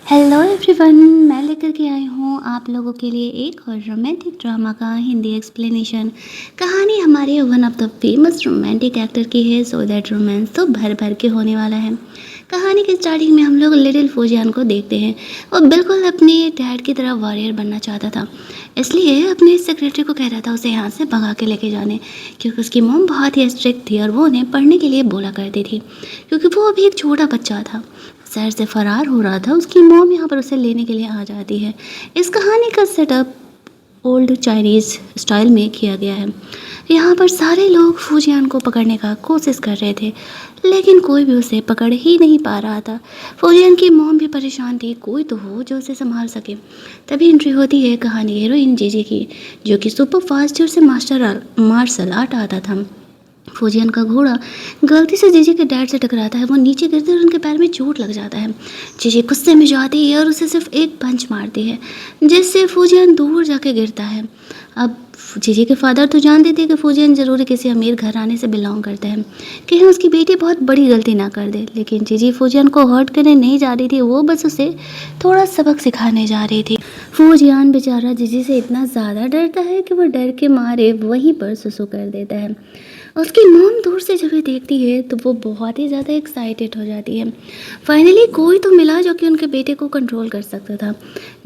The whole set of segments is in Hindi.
हेलो एवरीवन, मैं लेकर के आई हूँ आप लोगों के लिए एक और रोमांटिक ड्रामा का हिंदी एक्सप्लेनेशन। कहानी हमारे one of the famous romantic actor की है, सो दैट रोमांस तो भर भर के होने वाला है। कहानी के स्टार्टिंग में हम लोग लिटिल फौजियान को देखते हैं। वो बिल्कुल अपने डैड की तरह वॉरियर बनना चाहता था, इसलिए अपने सेक्रेटरी को कह रहा था उसे यहाँ से भगा के लेके जाने, क्योंकि उसकी मॉम बहुत ही स्ट्रिक्ट थी और वो उन्हें पढ़ने के लिए बोला करती थी, क्योंकि वो अभी एक छोटा बच्चा था, शहर से फरार हो रहा था। उसकी मॉम यहाँ पर उसे लेने के लिए आ जाती है। इस कहानी का सेटअप ओल्ड चाइनीज़ स्टाइल में किया गया है। यहाँ पर सारे लोग फौजियान को पकड़ने का कोशिश कर रहे थे, लेकिन कोई भी उसे पकड़ ही नहीं पा रहा था। फौजियान की मॉम भी परेशान थी, कोई तो हो जो उसे संभाल सके। तभी एंट्री होती है कहानी हीरोइन जीजी की, जो कि सुपर फास्ट थी, उसे मार्शल आर्ट आता था। फौजियन का घोड़ा गलती से जीजी के डैड से टकराता है। वो नीचे गिरते और उनके पैर में चोट लग जाता है। जीजी गुस्से में जाती है और उसे सिर्फ एक पंच मारती है, जिससे फौजियन दूर जाके गिरता है। अब जीजी के फादर तो जानते थे कि फौजियन जरूर किसी अमीर घराने से बिलोंग करते हैं, कहीं उसकी बेटी बहुत बड़ी गलती ना कर दे। लेकिन जीजी फौजियन को हर्ट करने नहीं जा रही थी, वो बस उसे थोड़ा सबक सिखाने जा रही थी। फौजियन बेचारा जीजी से इतना ज़्यादा डरता है कि वो डर के मारे वहीं पर सुसु कर देता है। उसकी मॉम दूर से जब ये देखती है तो वो बहुत ही ज़्यादा एक्साइटेड हो जाती है। फाइनली कोई तो मिला जो कि उनके बेटे को कंट्रोल कर सकता था।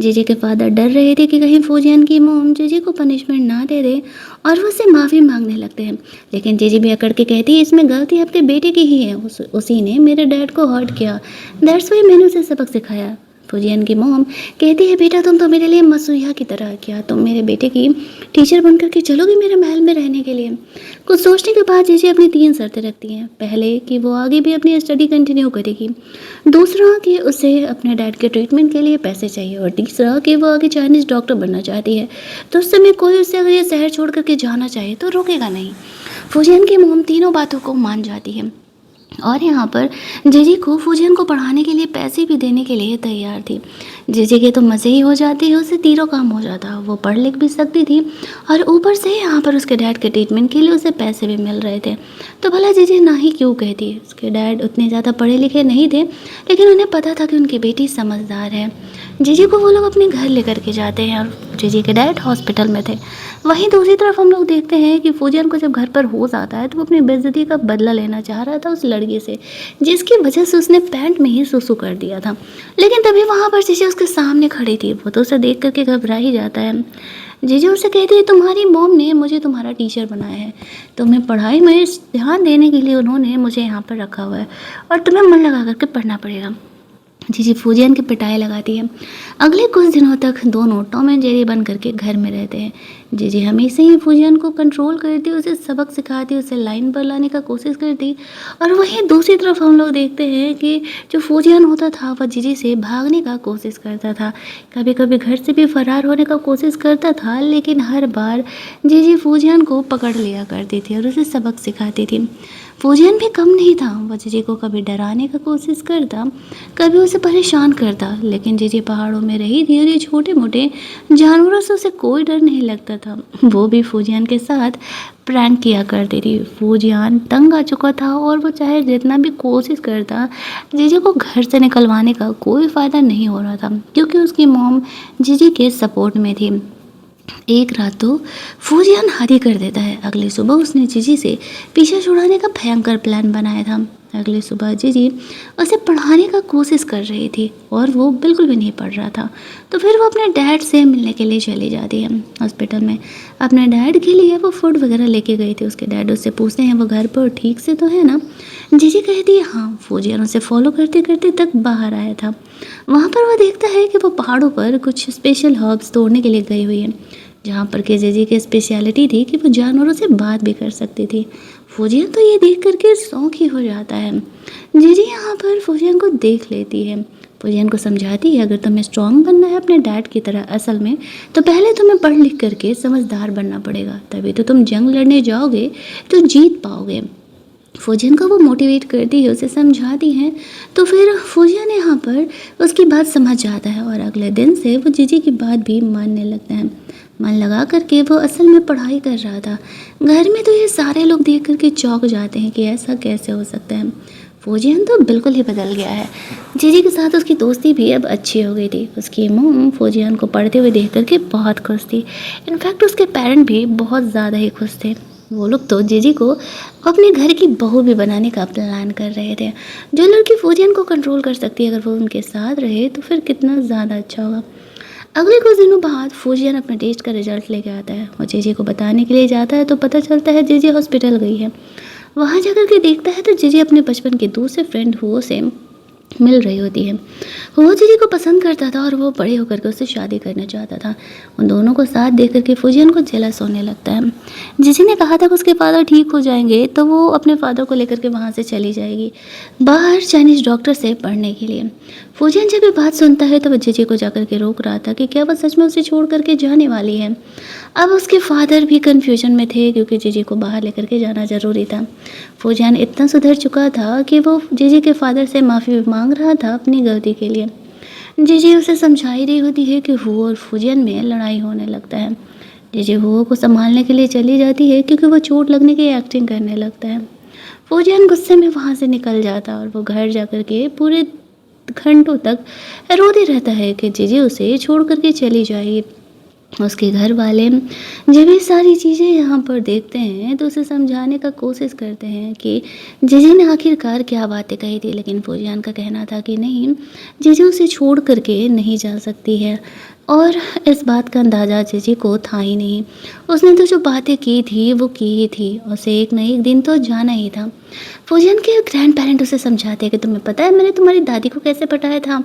जीजी के फादर डर रहे थे कि कहीं फौजियन की मॉम जीजी को पनिशमेंट ना दे दे, और वो उससे माफ़ी मांगने लगते हैं। लेकिन जीजी भी अकड़ के कहती है इसमें गलती आपके बेटे की ही है, उसी ने मेरे डैड को हर्ट किया, दैट्स वाई मैंने उसे सबक सिखाया। फौजियन की मॉम कहती है बेटा तुम तो मेरे लिए मसूहा की तरह, क्या तुम मेरे बेटे की टीचर बनकर के चलोगे मेरे महल में रहने के लिए। कुछ सोचने के बाद जीजी अपनी 3 शर्तें रखती हैं। पहले कि वो आगे भी अपनी स्टडी कंटिन्यू करेगी, दूसरा कि उसे अपने डैड के ट्रीटमेंट के लिए पैसे चाहिए, और तीसरा कि वो आगे चाइनीज़ डॉक्टर बनना चाहती है। तो उस समय कोई उससे अगर ये शहर छोड़ करके जाना चाहे तो रोकेगा नहीं। फौजियन की मॉम तीनों बातों को मान जाती है और यहाँ पर जीजी को फौजियन को पढ़ाने के लिए पैसे भी देने के लिए तैयार थी। जीजी के तो मज़े ही हो जाते हैं, उससे तीनों काम हो जाता, वो पढ़ लिख भी सकती थी और ऊपर से यहाँ पर उसके डैड के ट्रीटमेंट के लिए उसे पैसे भी मिल रहे थे। तो भला जीजी ना ही क्यों कहती। उसके डैड उतने ज़्यादा पढ़े लिखे नहीं थे, लेकिन उन्हें पता था कि उनकी बेटी समझदार है। जीजी को वो लोग अपने घर लेकर के जाते हैं और जीजी के डैड हॉस्पिटल में थे। वहीं दूसरी तरफ हम लोग देखते हैं कि फौजियन को जब घर पर होश आता है तो वो अपनी बेइज्जती का बदला लेना चाह रहा था उस लड़की से, जिसकी वजह से उसने पैंट में ही सुसु कर दिया था। लेकिन तभी वहाँ पर जीजी उसके सामने खड़ी थी। वो तो उसे देख करके घबरा ही जाता है। जीजी उसे कहती है तुम्हारी मॉम ने मुझे तुम्हारा टीचर बनाया है, तुम्हें पढ़ाई में ध्यान देने के लिए उन्होंने मुझे यहाँ पर रखा हुआ है और तुम्हें मन लगा करके पढ़ना पड़ेगा। जीजी फौजियन की पिटाई लगाती है। अगले कुछ दिनों तक दोनों टॉम एंड जेरी बन करके घर में रहते हैं। जीजी हमेशा ही फौजियन को कंट्रोल करती, उसे सबक सिखाती, उसे लाइन पर लाने का कोशिश करती। और वहीं दूसरी तरफ हम लोग देखते हैं कि जो फौजियन होता था वह जीजी से भागने का कोशिश करता था, कभी कभी घर से भी फरार होने का कोशिश करता था, लेकिन हर बार जीजी फौजियन को पकड़ लिया करती थी और उसे सबक सिखाती थी। फौजियन भी कम नहीं था, वह जीजी को कभी डराने का कोशिश करता, कभी उसे परेशान करता, लेकिन जीजी पहाड़ों में रही थी और ये छोटे मोटे जानवरों से उसे कोई डर नहीं लगता था। वो भी फौजियन के साथ प्रैंक किया करती थी। फौजियन तंग आ चुका था और वो चाहे जितना भी कोशिश करता, जीजी को घर से निकलवाने का कोई फ़ायदा नहीं हो रहा था, क्योंकि उसकी मॉम जीजी के सपोर्ट में थी। एक रात तो फौजियन हद कर देता है। अगली सुबह उसने जीजी से पीछे छुड़ाने का भयंकर प्लान बनाया था। अगली सुबह जीजी उसे पढ़ाने का कोशिश कर रही थी और वो बिल्कुल भी नहीं पढ़ रहा था। तो फिर वो अपने डैड से मिलने के लिए चली जाती है हॉस्पिटल में। अपने डैड के लिए वो फूड वगैरह लेके गई थी। उसके डैड उससे पूछते हैं वो घर पर ठीक से तो है ना। जीजी कहती है हाँ। फौजियन उसे फॉलो करते करते तक बाहर आया था। वहाँ पर वो देखता है कि वो पहाड़ों पर कुछ स्पेशल हर्ब्स तोड़ने के लिए गई हुई है, जहाँ पर के जीजी की स्पेशलिटी थी कि वो जानवरों से बात भी कर सकती थी। फौजियन तो ये देख करके शौक ही हो जाता है। जीजी यहाँ पर फौजियन को देख लेती है। फौजियन को समझाती है अगर तुम्हें स्ट्रांग बनना है अपने डैड की तरह असल में, तो पहले तुम्हें पढ़ लिख करके समझदार बनना पड़ेगा, तभी तो तुम जंग लड़ने जाओगे तो जीत पाओगे। फौजियन को वो मोटिवेट करती है, उसे समझाती हैं। तो फिर फौजियन यहाँ पर उसकी बात समझ जाता है और अगले दिन से वो जीजी की बात भी मानने लगता है। मन लगा करके वो असल में पढ़ाई कर रहा था। घर में तो ये सारे लोग देख करके चौंक जाते हैं कि ऐसा कैसे हो सकता है। फौजियन तो बिल्कुल ही बदल गया है। जीजी के साथ उसकी दोस्ती भी अब अच्छी हो गई थी। उसकी मॉम फौजियान को पढ़ते हुए देख करके बहुत खुश थी। इनफैक्ट उसके पेरेंट भी बहुत ज़्यादा ही खुश थे। वो लोग तो जीजी को अपने घर की बहू भी बनाने का प्लान कर रहे थे। जो लड़की फौजियन को कंट्रोल कर सकती है, अगर वो उनके साथ रहे तो फिर कितना ज़्यादा अच्छा होगा। अगले कुछ दिनों बाद फौजियन अपने टेस्ट का रिजल्ट लेके आता है और जीजी को बताने के लिए जाता है तो पता चलता है जीजी हॉस्पिटल गई है। वहाँ जाकर के देखता है तो जीजी अपने बचपन के दूसरे फ्रेंड हुओ से मिल रही होती है। वो जीजी को पसंद करता था और वो बड़े होकर के उससे शादी करना चाहता था। उन दोनों को साथ देख करके फौजियन को जेलस होने लगता है। जीजी ने कहा था कि उसके फादर ठीक हो जाएंगे तो वो अपने फादर को लेकर के वहाँ से चली जाएगी बाहर चाइनीज़ डॉक्टर से पढ़ने के लिए। फौजियन जब ये बात सुनता है तो वो जीजी को जाकर के रोक रहा था कि क्या वह सच में उसे छोड़ करके जाने वाली है। अब उसके फादर भी कन्फ्यूजन में थे क्योंकि जीजी को बाहर लेकर के जाना ज़रूरी था। फौजियन इतना सुधर चुका था कि वो जीजी के फादर से माफ़ी मांग रहा था अपनी गलती के लिए। जीजी उसे समझा ही रही होती है कि हुओ और फौजियन में लड़ाई होने लगता है। जीजी हुओ को संभालने के लिए चली जाती है क्योंकि वो चोट लगने की एक्टिंग करने लगता है। फौजियन गुस्से में वहाँ से निकल जाता और वो घर जाकर के पूरे घंटों तक रोते रहता है कि जीजी उसे छोड़ करके चली जाएगी। उसके घर वाले जब ये सारी चीज़ें यहाँ पर देखते हैं तो उसे समझाने का कोशिश करते हैं कि जीजी ने आखिरकार क्या बातें कही थी, लेकिन फौजियन का कहना था कि नहीं, जीजी उसे छोड़ करके नहीं जा सकती है। और इस बात का अंदाज़ा जीजी को था ही नहीं। उसने तो जो बातें की थी वो की ही थी, उसे एक न एक दिन तो जाना ही था। फौजियन के ग्रैंड पेरेंट उसे समझाते हैं कि तुम्हें पता है मैंने तुम्हारी दादी को कैसे पटाया था।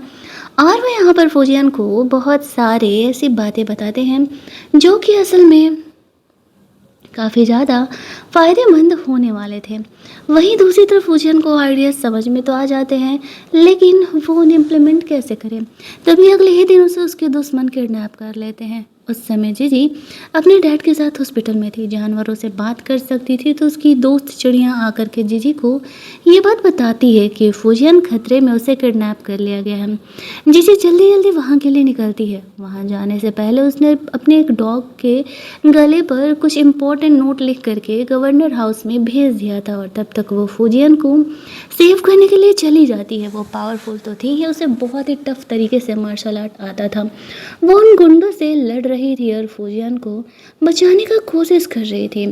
और वो यहाँ पर फौजियन को बहुत सारे ऐसी बातें बताते हैं जो कि असल में काफ़ी ज़्यादा फ़ायदेमंद होने वाले थे। वहीं दूसरी तरफ फौजियन को आइडियाज़ समझ में तो आ जाते हैं, लेकिन वो उन्हें इम्प्लीमेंट कैसे करें। तभी अगले ही दिन उसे उसके दुश्मन किडनैप कर लेते हैं। उस समय जीजी अपने डैड के साथ हॉस्पिटल में थी, जानवरों से बात कर सकती थी, तो उसकी दोस्त चिड़िया आकर के जीजी को ये बात बताती है कि फौजियन खतरे में उसे किडनैप कर लिया गया है। जीजी जल्दी जल्दी वहाँ के लिए निकलती है। वहाँ जाने से पहले उसने अपने एक डॉग के गले पर कुछ इम्पोर्टेंट नोट लिख करके गवर्नर हाउस में भेज दिया था और तब तक वो फौजियन को सेव करने के लिए चली जाती है। वो पावरफुल तो थी ही, उसे बहुत ही टफ तरीके से मार्शल आर्ट आता था। वो उन गुंडों से लड़ रही थी और फौजियन को बचाने का कोशिश कर रही थी।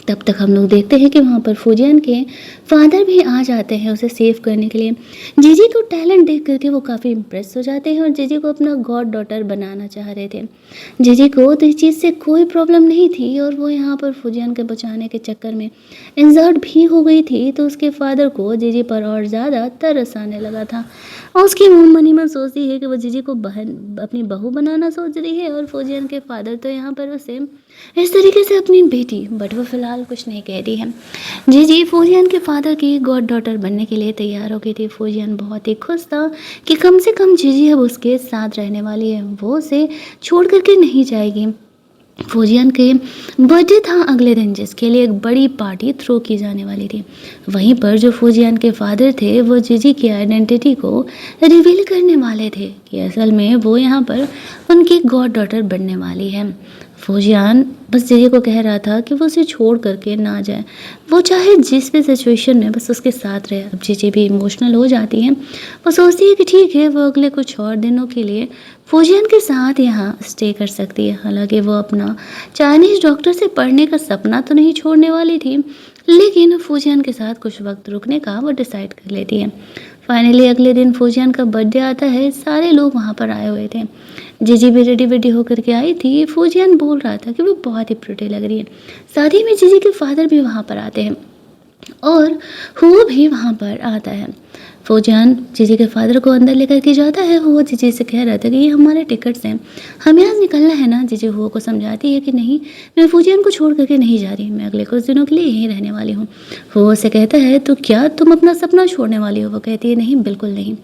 तब तक हम लोग देखते हैं कि वहाँ पर फौजियन के फादर भी आ जाते हैं उसे सेव करने के लिए। जीजी को टैलेंट देख करके वो काफ़ी इम्प्रेस हो जाते हैं और जीजी को अपना गॉड डॉटर बनाना चाह रहे थे। जीजी को तो इस चीज़ से कोई प्रॉब्लम नहीं थी और वो यहाँ पर फौजियन के बचाने के चक्कर में इंजर्ड भी हो गई थी, तो उसके फादर को जीजी पर और ज़्यादा तरस आने लगा था। और उसकी मोम मनी में सोचती है कि वो जीजी को बहन अपनी बहू बनाना सोच रही है और फौजियन के फादर तो यहाँ पर उसे इस तरीके से अपनी बेटी, बट वो फिलहाल कुछ नहीं कह रही है। जीजी फौजियन के फादर की गॉड डॉटर बनने के लिए तैयार हो गई थी। फौजियन बहुत ही खुश था कि कम से कम जीजी अब उसके साथ रहने वाली है, वो उसे छोड़ करके नहीं जाएगी। फौजियन के बर्थडे था अगले दिन, जिसके लिए एक बड़ी पार्टी थ्रो की जाने वाली थी। वहीं पर जो फौजियन के फादर थे वो जीजी की आइडेंटिटी को रिवील करने वाले थे कि असल में वो यहाँ पर उनकी गॉड डॉटर बनने वाली है। फौजियन बस जीजी को कह रहा था कि वो उसे छोड़ करके ना जाए, वो चाहे जिस भी सिचुएशन में बस उसके साथ रहे। अब जीजी भी इमोशनल हो जाती है। वो सोचती है कि ठीक है, वो अगले कुछ और दिनों के लिए फौजियन के साथ यहाँ स्टे कर सकती है। हालांकि वो अपना चाइनीज़ डॉक्टर से पढ़ने का सपना तो नहीं छोड़ने वाली थी, लेकिन फौजियन के साथ कुछ वक्त रुकने का वो डिसाइड कर लेती है। फाइनली अगले दिन फौजियन का बर्थडे आता है। सारे लोग वहाँ पर आए हुए थे। जीजी भी रेडी होकर के आई थी। फौजियन बोल रहा था कि वो बहुत ही प्रिटी लग रही है। साथ ही में जीजी के फादर भी वहाँ पर आते हैं और हुओ भी वहाँ पर आता है। फौजियन जीजी के फादर को अंदर लेकर के जाता है। हुओ जीजी से कह रहा था कि ये हमारे टिकट्स हैं, हमें आज निकलना है ना। जीजी हुओ को समझाती है कि नहीं, मैं फौजियन को छोड़ करके नहीं जा रही, मैं अगले कुछ दिनों के लिए यहीं रहने वाली हूँ। हुओ से कहता है तो क्या तुम अपना सपना छोड़ने वाली हो? वो कहती है नहीं, बिल्कुल नहीं।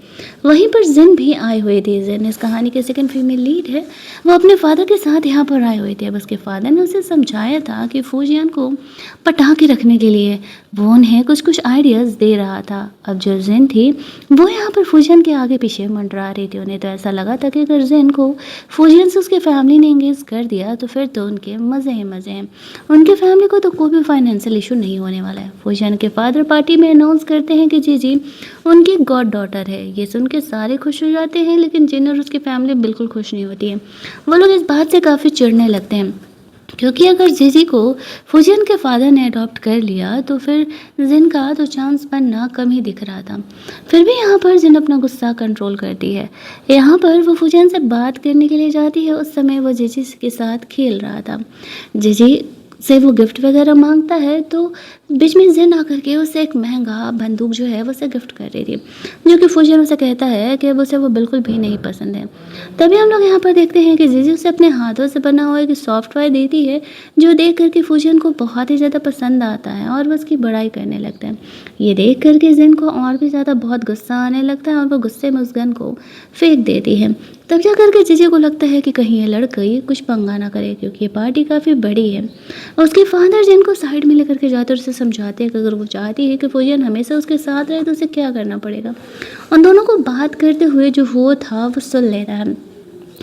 वहीं पर जिन भी आई हुई थी। जिन इस कहानी के सेकंड फीमेल लीड है। वो अपने फादर के साथ यहाँ पर आए हुए थे। अब उसके फादर ने उसे समझाया था कि फौजियन को पटा के रखने के लिए वो उन्हें कुछ आइडियाज़ दे रहा था। अब जो जिन थी वो यहाँ पर फूजियन के आगे पीछे मंडरा रही थी। उन्हें तो ऐसा लगा था कि अगर जिन को फूजियन से उसके फैमिली ने एंगेज कर दिया तो फिर तो उनके मज़े ही मज़े हैं। उनके फैमिली को तो कोई भी फाइनेंशियल इशू नहीं होने वाला है। फूजियन के फादर पार्टी में अनाउंस करते हैं कि जी उनकी गॉड डॉटर है। ये सुन के सारे खुश हो जाते हैं, लेकिन जिन और उसकी फैमिली बिल्कुल खुश नहीं होती है। वो लोग इस बात से काफ़ी चिढ़ने लगते हैं, क्योंकि अगर जीजी को फूजियन के फादर ने अडॉप्ट कर लिया तो फिर जिन का तो चांस बनना कम ही दिख रहा था। फिर भी यहाँ पर जिन अपना गुस्सा कंट्रोल करती है। यहाँ पर वो फूजियन से बात करने के लिए जाती है। उस समय वो जीजी के साथ खेल रहा था। जीजी से वो गिफ्ट वगैरह मांगता है तो बीच में जिन आकर के उसे एक महंगा बंदूक जो है वो उसे गिफ्ट कर रही थी, जो कि फूजियन उसे कहता है कि उसे वो बिल्कुल भी नहीं पसंद है। तभी हम लोग यहाँ पर देखते हैं कि जीजी उसे अपने हाथों से बना हुआ एक सॉफ्टवेयर देती है, जो देख करके फूजियन को बहुत ही ज़्यादा पसंद आता है और वो उसकी बड़ाई करने लगता है। ये देख करके जिन को और भी ज़्यादा बहुत गुस्सा आने लगता है और वो गुस्से में उस गन को फेंक देती है। तब जा करके जीजी को लगता है कि कहीं ये लड़की कुछ पंगा ना करे, क्योंकि ये पार्टी काफ़ी बड़ी है। उसके फादर जिन को साइड में लेकर के जाते और उसे समझाते हैं कि अगर वो चाहती है कि फूजियन हमेशा उसके साथ रहे तो उसे क्या करना पड़ेगा। उन दोनों को बात करते हुए जो वो था वो सुन ले रहा है,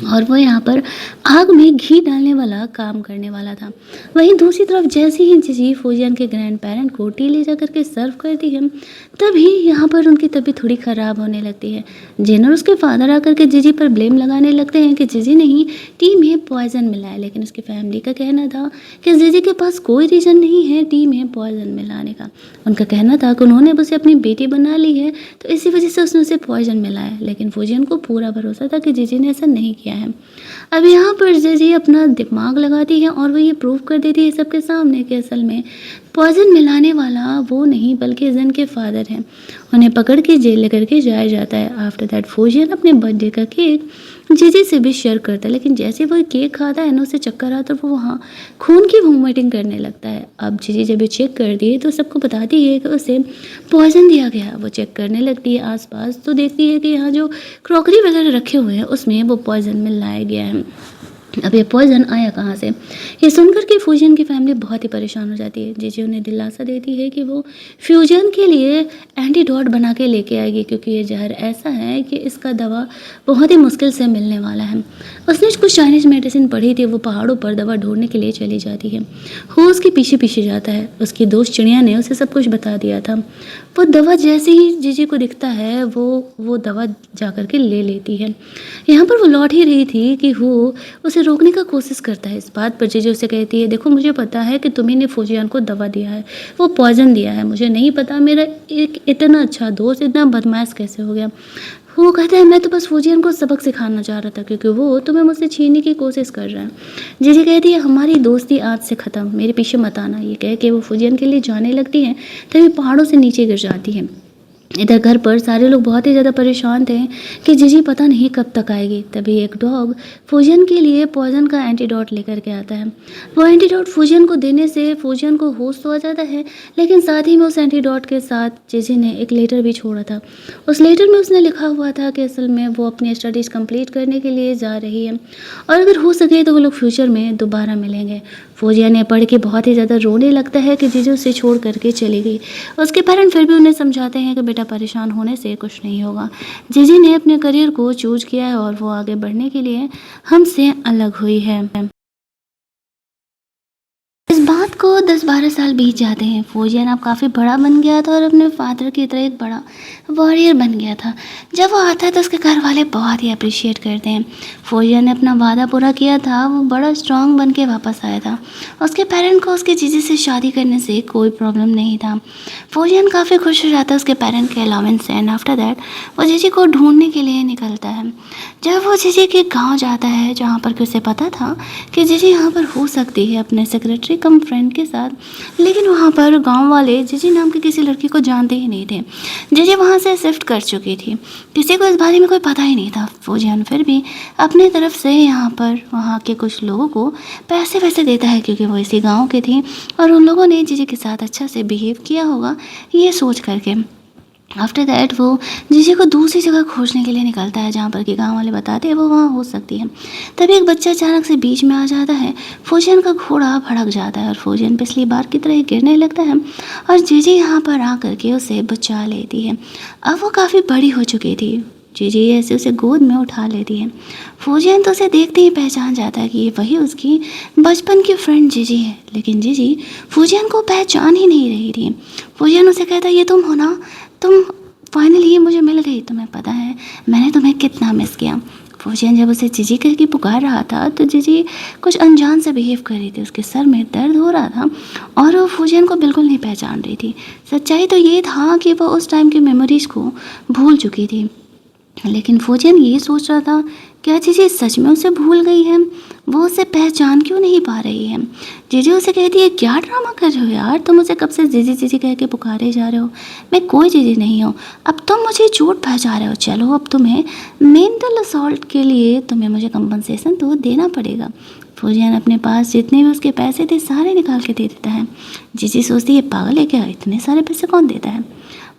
और वो यहाँ पर आग में घी डालने वाला काम करने वाला था। वहीं दूसरी तरफ जैसे ही जीजी फूजियन के ग्रैंड पेरेंट को टी ले जा करके सर्व करती है, तभी यहाँ पर उनकी तबीयत थोड़ी ख़राब होने लगती है। जिन और उसके फादर आकर के जीजी पर ब्लेम लगाने लगते हैं कि जीजी ने ही टी में पॉइजन मिलाया, लेकिन उसकी फैमिली का कहना था कि जीजी के पास कोई रीज़न नहीं है टी में पॉइजन मिलाने का। उनका कहना था कि उन्होंने उसे अपनी बेटी बना ली है तो इसी वजह से उसने उसे पॉइजन मिलाया, लेकिन फूजियन को पूरा भरोसा था कि जीजी ने ऐसा नहीं किया है। अब यहाँ पर जीजी अपना दिमाग लगाती है और वो ये प्रूव कर देती है सबके सामने कि असल में पॉइजन मिलाने वाला वो नहीं बल्कि जिन के फादर हैं। उन्हें पकड़ के जेल लेकर के जाया जाता है। आफ्टर दैट फूजियन अपने बर्थडे का केक जीजी से भी शेयर करता है, लेकिन जैसे वो केक खाता है ना उसे चक्कर आता है, वो वहाँ खून की वॉमिटिंग करने लगता है। अब जीजी जब ये चेक कर दिए तो सबको बताती है कि उसे पॉइजन दिया गया। वो चेक करने लगती है आसपास तो देखती है कि यहाँ जो क्रॉकरी वगैरह रखे हुए हैं उसमें वो पॉइजन मिलाया गया है। अब ये पॉइजन आया कहाँ से, ये सुनकर के फूजियन की फैमिली बहुत ही परेशान हो जाती है। जीजी उन्हें दिलासा देती है कि वो फ्यूजन के लिए एंटीडोट बना के लेके आएगी, क्योंकि ये जहर ऐसा है कि इसका दवा बहुत ही मुश्किल से मिलने वाला है। उसने कुछ चाइनीज़ मेडिसिन पढ़ी थी, वो पहाड़ों पर दवा ढूंढने के लिए चली जाती है। वो उसके पीछे पीछे जाता है। उसकी दोस्त चिड़िया ने उसे सब कुछ बता दिया था। वो दवा जैसे ही जीजी को दिखता है वो दवा जा कर के ले लेती है। यहाँ पर वो लौट ही रही थी कि वो उसे रोकने का कोशिश करता है। इस बात पर जीजी उसे कहती है, देखो मुझे पता है कि तुम्ही ने फूजियन को दवा दिया है, वो पॉइजन दिया है, मुझे नहीं पता मेरा एक इतना अच्छा दोस्त इतना बदमाश कैसे हो गया। वो कहता है मैं तो बस फूजियन को सबक सिखाना चाह रहा था, क्योंकि वो तुम्हें मुझसे छीनने की कोशिश कर रहा है। जीजी कहती है हमारी दोस्ती आज से ख़त्म, मेरे पीछे मत आना। ये कह के वो फूजियन के लिए जाने लगती है, तभी पहाड़ों से नीचे गिर जाती है। इधर घर पर सारे लोग बहुत ही ज़्यादा परेशान थे कि जीजी पता नहीं कब तक आएगी। तभी एक डॉग फूजियन के लिए पॉइजन का एंटीडोट लेकर के आता है। वो एंटीडोट फूजियन को देने से फूजियन को होश तो आ जाता है, लेकिन साथ ही में उस एंटीडोट के साथ जीजी ने एक लेटर भी छोड़ा था। उस लेटर में उसने लिखा हुआ था कि असल में वो अपनी स्टडीज़ कंप्लीट करने के लिए जा रही है और अगर हो सके तो वो लोग फ्यूचर में दोबारा मिलेंगे। फूजियन ये पढ़ के बहुत ही ज़्यादा रोने लगता है कि जीजी उसे छोड़ करके चली गई। उसके पेरेंट फिर भी उन्हें समझाते हैं कि बेटा परेशान होने से कुछ नहीं होगा। जीजी ने अपने करियर को चूज किया है और वो आगे बढ़ने के लिए हमसे अलग हुई है। इस बात को 10-12 साल बीत जाते हैं। फूजियन अब काफ़ी बड़ा बन गया था और अपने फादर की तरह एक बड़ा वॉरियर बन गया था। जब वो आता है तो उसके घर वाले बहुत ही अप्रिशिएट करते हैं। फूजियन ने अपना वादा पूरा किया था, वो बड़ा स्ट्रांग बन के वापस आया था। उसके पेरेंट को उसके जीजी से शादी करने से कोई प्रॉब्लम नहीं था। फूजियन काफ़ी खुश हो जाता है उसके पेरेंट के अलाउंस से, एंड आफ्टर दैट वो जीजी को ढूंढने के लिए निकलता है। जब वो जीजी के गाँव जाता है जहाँ पर कि उसे पता था कि जीजी यहाँ पर हो सकती है अपने सेक्रेटरी कम फ्रेंड के साथ, लेकिन वहाँ पर गांव वाले जीजी नाम की किसी लड़की को जानते ही नहीं थे। जीजी वहाँ से शिफ्ट कर चुकी थी, किसी को इस बारे में कोई पता ही नहीं था। फूजियन फिर भी अपनी तरफ से यहाँ पर वहाँ के कुछ लोगों को पैसे वैसे देता है, क्योंकि वो इसी गांव के थी और उन लोगों ने जीजी के साथ अच्छा से बिहेव किया होगा ये सोच करके। आफ्टर दैट वो जीजी को दूसरी जगह खोजने के लिए निकलता है जहाँ पर कि गांव वाले बताते हैं वो वहाँ हो सकती है। तभी एक बच्चा अचानक से बीच में आ जाता है। फौजियन का घोड़ा भड़क जाता है और फौजियन पिछली बार की तरह ही गिरने लगता है और जीजी यहाँ पर आकर के उसे बचा लेती है। अब वो काफ़ी बड़ी हो चुकी थी। जीजी ऐसे उसे गोद में उठा लेती है। फौजियन तो उसे देखते ही पहचान जाता है कि ये वही उसकी बचपन की फ्रेंड जीजी है, लेकिन जीजी फौजियन को पहचान ही नहीं रही थी। फौजियन उसे कहता है ये तुम हो ना, तुम फाइनली मुझे मिल गई, तुम्हें पता है मैंने तुम्हें कितना मिस किया। फौजियन जब उसे जीजी कह के पुकार रहा था तो जीजी कुछ अनजान से बिहेव कर रही थी। उसके सर में दर्द हो रहा था और वो फौजियन को बिल्कुल नहीं पहचान रही थी। सच्चाई तो ये था कि वो उस टाइम की मेमोरीज़ को भूल चुकी थी, लेकिन फौजियन ये सोच रहा था क्या जीजी सच में उसे भूल गई है, वो उसे पहचान क्यों नहीं पा रही है। जीजी उसे कहती है क्या ड्रामा कर रहे हो यार, तुम मुझे कब से जीजी जीजी कह के पुकारे जा रहे हो, मैं कोई जीजी नहीं हूँ, अब तुम मुझे झूठ पहचा रहे हो। चलो अब तुम्हें मेंटल असॉल्ट के लिए तुम्हें मुझे कंपनसेशन तो देना पड़ेगा। फौजियन अपने पास जितने भी उसके पैसे थे सारे निकाल के दे देता है। जीजी सोचती है पागल है क्या, इतने सारे पैसे कौन देता है।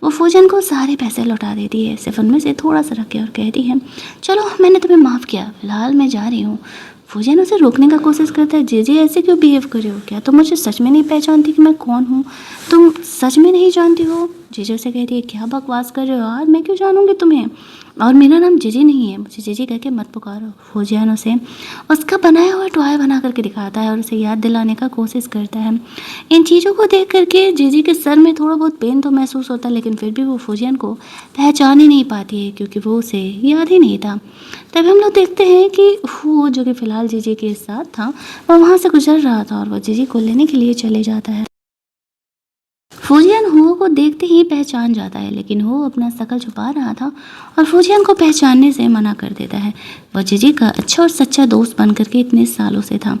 वो फौजियन को सारे पैसे लौटा देती है, सिर्फ उनमें से थोड़ा सा रख के, और कहती है चलो मैंने तुम्हें माफ़ किया, फिलहाल मैं जा रही हूँ। फौजियन उसे रोकने का कोशिश करता है, जीजी ऐसे क्यों बिहेव कर रहे हो, क्या तुम मुझे सच में नहीं पहचानती कि मैं कौन हूँ, तुम सच में नहीं जानती हो। जीजी उसे कहती है क्या बकवास कर रहे हो यार, मैं क्यों जानूँगी तुम्हें, और मेरा नाम जीजी नहीं है, मुझे जीजी कह के मत पुकारो। फौजियन उसे उसका बनाया हुआ टॉय बना करके दिखाता है और उसे याद दिलाने का कोशिश करता है। इन चीज़ों को देख करके जीजी के सर में थोड़ा बहुत पेन तो महसूस होता है, लेकिन फिर भी वो फौजियन को पहचान ही नहीं पाती है क्योंकि वो उसे याद ही नहीं था। तभी हम लोग देखते हैं कि वो जो कि फ़िलहाल जीजी के साथ था वो वहाँ से गुजर रहा था और वो जीजी को लेने के लिए चले जाता है। फौजियन हो को देखते ही पहचान जाता है, लेकिन हो अपना शकल छुपा रहा था और फौजियन को पहचानने से मना कर देता है। वह जीजी का अच्छा और सच्चा दोस्त बन करके इतने सालों से था।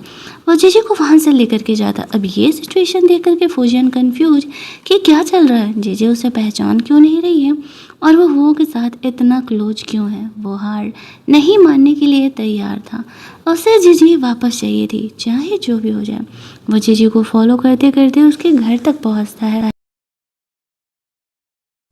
वह जीजी को वहाँ से लेकर के जाता। अब ये सिचुएशन देख करके फौजियन कंफ्यूज कि क्या चल रहा है, जीजी उसे पहचान क्यों नहीं रही है और वो हो के साथ इतना क्लोज क्यों है। वो हार नहीं मानने के लिए तैयार था, उसे जीजी वापस चाहिए थी चाहे जो भी हो जाए। वो जीजी को फॉलो करते करते उसके घर तक पहुँचता है।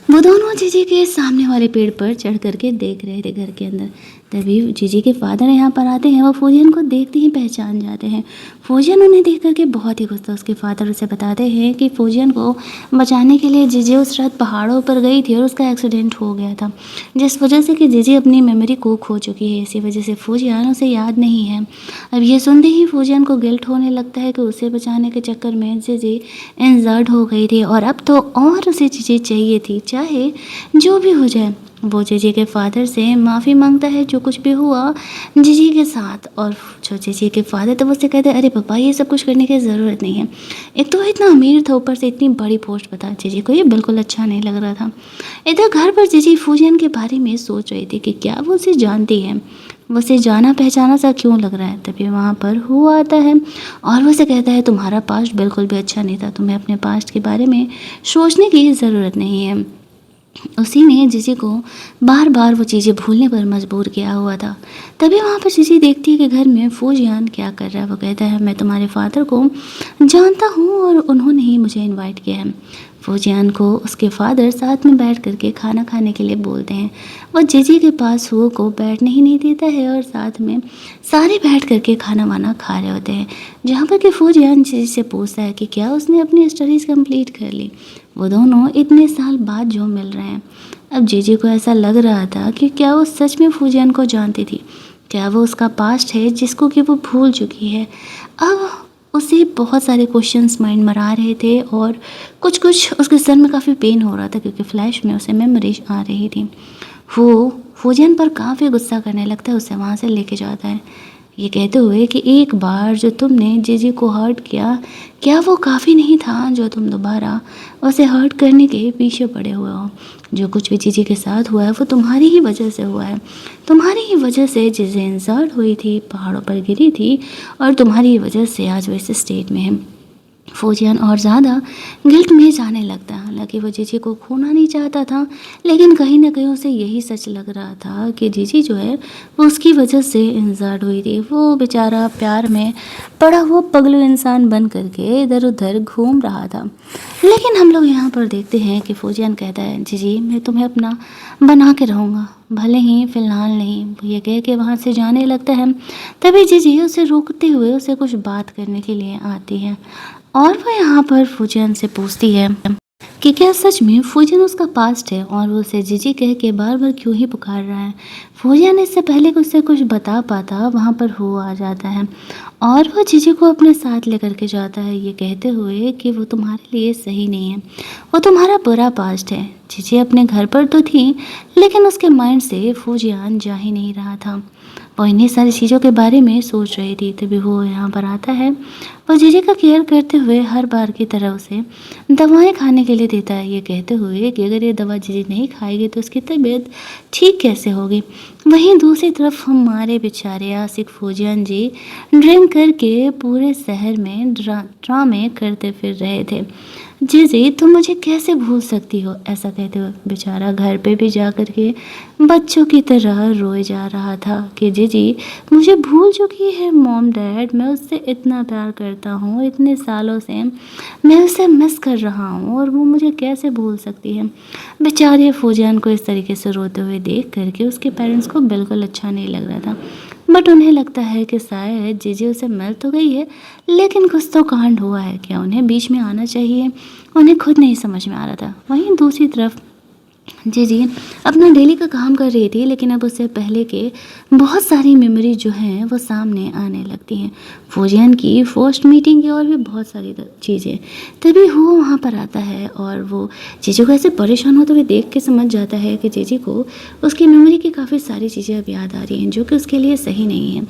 वो दोनों जीजी के सामने वाले पेड़ पर चढ़ करके देख रहे थे घर के अंदर। तभी जीजी के फादर यहाँ पर आते हैं, वो फौजियन को देखते ही पहचान जाते हैं। फौजियन उन्हें देख करके बहुत ही खुश था। उसके फादर उसे बताते हैं कि फौजियन को बचाने के लिए जीजी उस रात पहाड़ों पर गई थी और उसका एक्सीडेंट हो गया था, जिस वजह से कि जीजी अपनी मेमोरी को खो चुकी है, इसी वजह से फौजियन उसे याद नहीं है। अब ये सुनते ही फौजियन को गिल्ट होने लगता है कि उसे बचाने के चक्कर में जीजी इंजर्ड हो गई थी और अब तो और उसे जीजी चाहिए थी चाहे जो भी हो जाए। वो जीजी के फादर से माफ़ी मांगता है जो कुछ भी हुआ जीजी के साथ, और जो जीजी के फादर थे वो उससे कहते हैं अरे पापा ये सब कुछ करने की ज़रूरत नहीं है, एक तो वो इतना अमीर था ऊपर से इतनी बड़ी पोस्ट बता, जीजी को ये बिल्कुल अच्छा नहीं लग रहा था। इधर घर पर जीजी फौजियन के बारे में सोच रही थी कि क्या वो उसे जानती है, वो उसे जाना पहचाना सा क्यों लग रहा है। तभी वहाँ पर हुआ आता है और वो उसे कहता है तुम्हारा पास्ट बिल्कुल भी अच्छा नहीं था, तुम्हें अपने पास्ट के बारे में सोचने की ज़रूरत नहीं है। उसी ने जीजी को बार बार वो चीज़ें भूलने पर मजबूर किया हुआ था। तभी वहाँ पर जीजी देखती है कि घर में फौजियन क्या कर रहा है। वो कहता है मैं तुम्हारे फादर को जानता हूँ और उन्होंने ही मुझे इनवाइट किया है। फौजियन को उसके फादर साथ में बैठ करके खाना खाने के लिए बोलते हैं। वो जीजी के पास हो को बैठने ही नहीं देता है और साथ में सारे बैठ करके खाना वाना खा रहे होते हैं, जहाँ पर कि फौजियन जीजी से पूछता है कि क्या उसने अपनी स्टडीज़ कंप्लीट कर ली। वो दोनों इतने साल बाद जो मिल रहे हैं। अब जीजी को ऐसा लग रहा था कि क्या वो सच में फौजियन को जानती थी, क्या वो उसका पास्ट है जिसको कि वो भूल चुकी है। अब उसे बहुत सारे क्वेश्चंस माइंड में आ रहे थे और कुछ कुछ उसके सर में काफ़ी पेन हो रहा था क्योंकि फ्लैश में उसे मेमोरीज आ रही थी। वो फौजियन पर काफ़ी गुस्सा करने लगता है, उसे वहाँ से लेके जाता है ये कहते हुए कि एक बार जो तुमने जीजी को हर्ट किया, क्या वो काफ़ी नहीं था जो तुम दोबारा उसे हर्ट करने के पीछे पड़े हुए हो। जो कुछ भी जीजी के साथ हुआ है वो तुम्हारी ही वजह से हुआ है, तुम्हारी ही वजह से जीजी इंसर्ट हुई थी, पहाड़ों पर गिरी थी और तुम्हारी ही वजह से आज वो इस स्टेट में है। फौजियन और ज़्यादा गिल्ट में जाने लगता है। हालांकि वो जीजी को खोना नहीं चाहता था, लेकिन कहीं ना कहीं उसे यही सच लग रहा था कि जीजी जो है वो उसकी वजह से इंजर्ड हुई थी। वो बेचारा प्यार में पड़ा हुआ पगलू इंसान बन करके इधर उधर घूम रहा था। लेकिन हम लोग यहाँ पर देखते हैं कि फौजियन कहता है, जीजी मैं तुम्हें अपना बना के रहूँगा, भले ही फ़िलहाल नहीं। वो ये कह के वहाँ से जाने लगता है। तभी जीजी उसे रोकते हुए उसे कुछ बात करने के लिए आती है और वो यहाँ पर फूजियन से पूछती है कि क्या सच में फूजियन उसका पास्ट है और वो उसे जीजी कह के बार बार क्यों ही पुकार रहा है। फूजियन इससे पहले कि उससे कुछ बता पाता वहाँ पर हो आ जाता है और वो जीजी को अपने साथ लेकर के जाता है, ये कहते हुए कि वो तुम्हारे लिए सही नहीं है, वो तुम्हारा बुरा पास्ट है। जीजी अपने घर पर तो थी, लेकिन उसके माइंड से फूजियन जा ही नहीं रहा था। वो इन्हीं सारी चीज़ों के बारे में सोच रही थी। तभी वो यहाँ पर आता है। वो जीजी का केयर करते हुए हर बार की तरह उसे दवाएं खाने के लिए देता है, ये कहते हुए कि अगर ये दवा जीजी नहीं खाएगी तो उसकी तबीयत ठीक कैसे होगी। वहीं दूसरी तरफ हमारे बेचारे आशिक फौजियन जी ड्रिंक करके पूरे शहर में ड्रामे करते फिर रहे थे। जीजी तुम मुझे कैसे भूल सकती हो, ऐसा कहते हुए बेचारा घर पे भी जा कर के बच्चों की तरह रोए जा रहा था कि जीजी मुझे भूल चुकी है। मॉम डैड मैं उससे इतना प्यार करता हूँ, इतने सालों से मैं उसे मिस कर रहा हूँ और वो मुझे कैसे भूल सकती है। बेचारे फौजियन को इस तरीके से रोते हुए देख करके उसके पेरेंट्स को बिल्कुल अच्छा नहीं लग रहा था। बट उन्हें लगता है कि शायद जीजी उसे मिल तो गई है, लेकिन कुछ तो कांड हुआ है, क्या उन्हें बीच में आना चाहिए, उन्हें खुद नहीं समझ में आ रहा था। वहीं दूसरी तरफ जी अपना डेली का काम कर रही थी, लेकिन अब उससे पहले के बहुत सारी मेमोरी जो हैं वो सामने आने लगती हैं, फौजियन की फर्स्ट मीटिंग की और भी बहुत सारी चीज़ें। तभी वो वहाँ पर आता है और वो जीजू को ऐसे परेशान होते हुए देख के समझ जाता है कि जीजी को उसकी मेमोरी की काफ़ी सारी चीज़ें अब याद आ रही हैं जो कि उसके लिए सही नहीं है।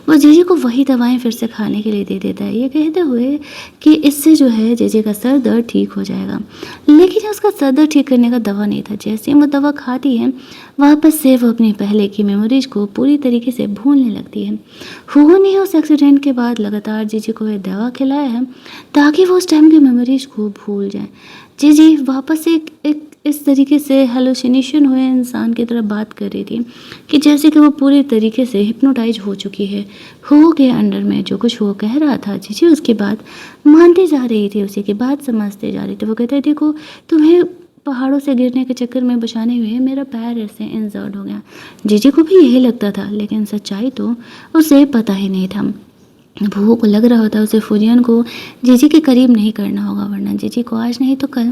वो जीजी को वही दवाएं फिर से खाने के लिए दे देता है, ये कहते हुए कि इससे जो है जीजी का सर दर्द ठीक हो जाएगा। लेकिन उसका सर दर्द ठीक करने का दवा नहीं था। जैसे ही वो दवा खाती है, वापस से वो अपनी पहले की मेमोरीज को पूरी तरीके से भूलने लगती है। हुआ ने उस एक्सीडेंट के बाद लगातार जीजी को ये दवा खिलाया है ताकि वो उस टाइम की मेमोरीज को भूल जाए। जीजी वापस एक इस तरीके से हेलुसिनेशन हुए इंसान की तरह बात कर रही थी कि जैसे कि वो पूरी तरीके से हिप्नोटाइज हो चुकी है। हो के अंडर में जो कुछ वो कह रहा था, जीजी उसकी बात मानती जा रही थी, उसी की बात समझते जा रही थी। वो कहते देखो तुम्हें पहाड़ों से गिरने के चक्कर में बचाने हुए मेरा पैर ऐसे इंजर्ड हो गया। जीजी को भी यही लगता था, लेकिन सच्चाई तो उसे पता ही नहीं था। भूख लग रहा होता उसे फौजियन को जीजी के करीब नहीं करना होगा, वरना जीजी को आज नहीं तो कल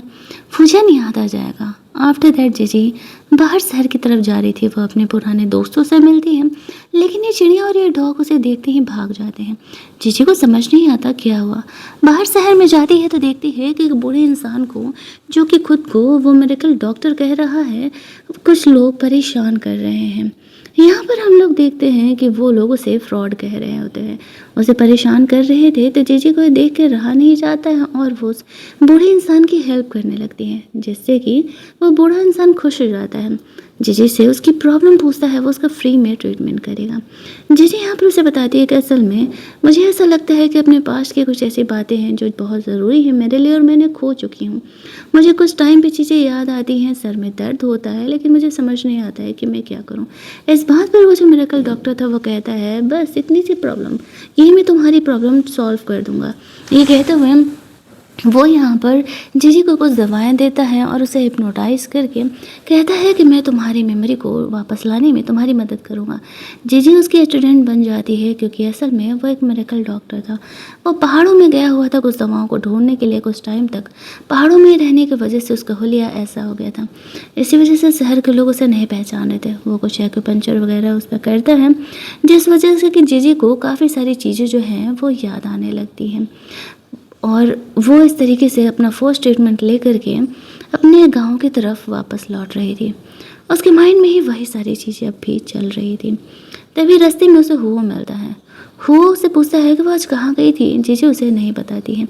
फौजियन याद आ जाएगा। आफ्टर दैट जीजी बाहर शहर की तरफ जा रही थी। वो अपने पुराने दोस्तों से मिलती है, लेकिन ये चिड़िया और ये डॉग उसे देखते ही भाग जाते हैं। जीजी को समझ नहीं आता क्या हुआ। बाहर शहर में जाती है तो देखती है कि एक बूढ़े इंसान को, जो कि खुद को वो मेडिकल डॉक्टर कह रहा है, कुछ लोग परेशान कर रहे हैं। यहाँ पर हम लोग देखते हैं कि वो लोग उसे फ्रॉड कह रहे होते हैं, उसे परेशान कर रहे थे। तो जीजी को देख के रहा नहीं जाता है और वो उस बूढ़े इंसान की हेल्प करने लगती है, जिससे कि वो बूढ़ा इंसान खुश हो जाता है। जीजी से उसकी प्रॉब्लम पूछता है, वो उसका फ्री में ट्रीटमेंट करेगा। जीजी यहाँ पर उसे बताती है कि असल में मुझे ऐसा लगता है कि अपने पास की कुछ ऐसी बातें हैं जो बहुत ज़रूरी है मेरे लिए और मैंने खो चुकी हूँ। मुझे कुछ टाइम पे चीज़ें याद आती हैं, सर में दर्द होता है, लेकिन मुझे समझ नहीं आता है कि मैं क्या करूँ। इस बात पर वो जो मेडिकल डॉक्टर था वो कहता है, बस इतनी सी प्रॉब्लम, ये मैं तुम्हारी प्रॉब्लम सॉल्व कर दूँगा। ये कहते हुए वो यहाँ पर जीजी को कुछ दवाएं देता है और उसे हिप्नोटाइज करके कहता है कि मैं तुम्हारी मेमोरी को वापस लाने में तुम्हारी मदद करूँगा। जीजी उसकी स्टूडेंट बन जाती है, क्योंकि असल में वो एक मेडिकल डॉक्टर था। वो पहाड़ों में गया हुआ था कुछ दवाओं को ढूंढने के लिए। कुछ टाइम तक पहाड़ों में रहने की वजह से उसका हुलिया ऐसा हो गया था, इसी वजह से शहर के लोग उसे नहीं पहचान रहे थे। वो कुछ एक्यूपंक्चर वगैरह उस पर करता है, जिस वजह से कि जीजी को काफ़ी सारी चीज़ें जो हैं वो याद आने लगती हैं और वो इस तरीके से अपना फर्स्ट ट्रीटमेंट लेकर के अपने गांव की तरफ वापस लौट रही थी। उसके माइंड में ही वही सारी चीज़ें अब भी चल रही थी। तभी रास्ते में उसे हुओ मिलता है। हुओ उसे पूछता है कि वो आज कहाँ गई थी। जीजी उसे नहीं बताती है।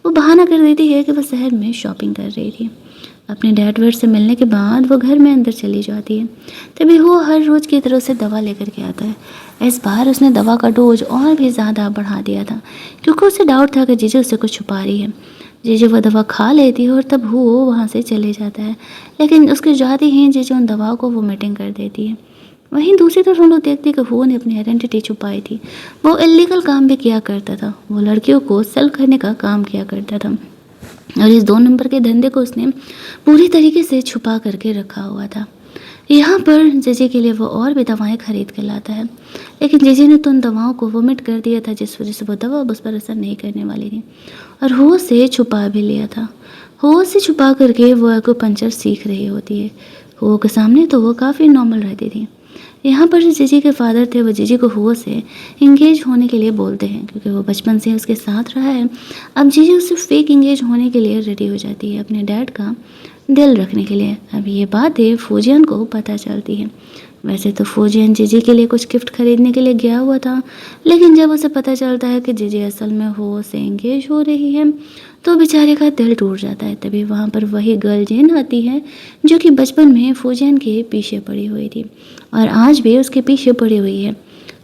वो बहाना कर देती है कि वह शहर में शॉपिंग कर रही थी। अपने डैड वर्ड से मिलने के बाद वो घर में अंदर चली जाती है। तभी वो हर रोज़ की तरह से दवा लेकर के आता है। इस बार उसने दवा का डोज और भी ज़्यादा बढ़ा दिया था, क्योंकि उसे डाउट था कि जीजू उससे कुछ छुपा रही है। जीजू वो दवा खा लेती है और तब वो वहाँ से चले जाता है, लेकिन उसके जाते ही जीजू उन दवाओं को वोमिटिंग कर देती है। वहीं दूसरी तरफ हम लोग देखते हैं कि वो ने अपनी आइडेंटिटी छुपाई थी। वो इलीगल काम भी किया करता था, वो लड़कियों को सेल करने का काम किया करता था और इस 2 नंबर के धंधे को उसने पूरी तरीके से छुपा करके रखा हुआ था। यहाँ पर जीजी के लिए वो और भी दवाएं खरीद कर लाता है, लेकिन जीजी ने तो उन दवाओं को वोमिट कर दिया था, जिस वजह से वो दवा उस पर असर नहीं करने वाली थी और हो से छुपा भी लिया था। हो से छुपा करके वो एक्यूपंक्चर सीख रही होती है। हो के सामने तो वो काफ़ी नॉर्मल रहती थी। यहाँ पर जो जीजी के फादर थे वो जीजी को हुओ से इंगेज होने के लिए बोलते हैं, क्योंकि वो बचपन से उसके साथ रहा है। अब जीजी उससे फेक इंगेज होने के लिए रेडी हो जाती है, अपने डैड का दिल रखने के लिए। अब ये बातें फौजियन को पता चलती है। वैसे तो फौजियन जीजी के लिए कुछ गिफ्ट खरीदने के लिए गया हुआ था, लेकिन जब उसे पता चलता है कि जीजी असल में हुओ से इंगेज हो रही है तो बेचारे का दिल टूट जाता है। तभी वहाँ पर वही गर्ल जेन आती है जो कि बचपन में फौजियन के पीछे पड़ी हुई थी और आज भी उसके पीछे पड़ी हुई है।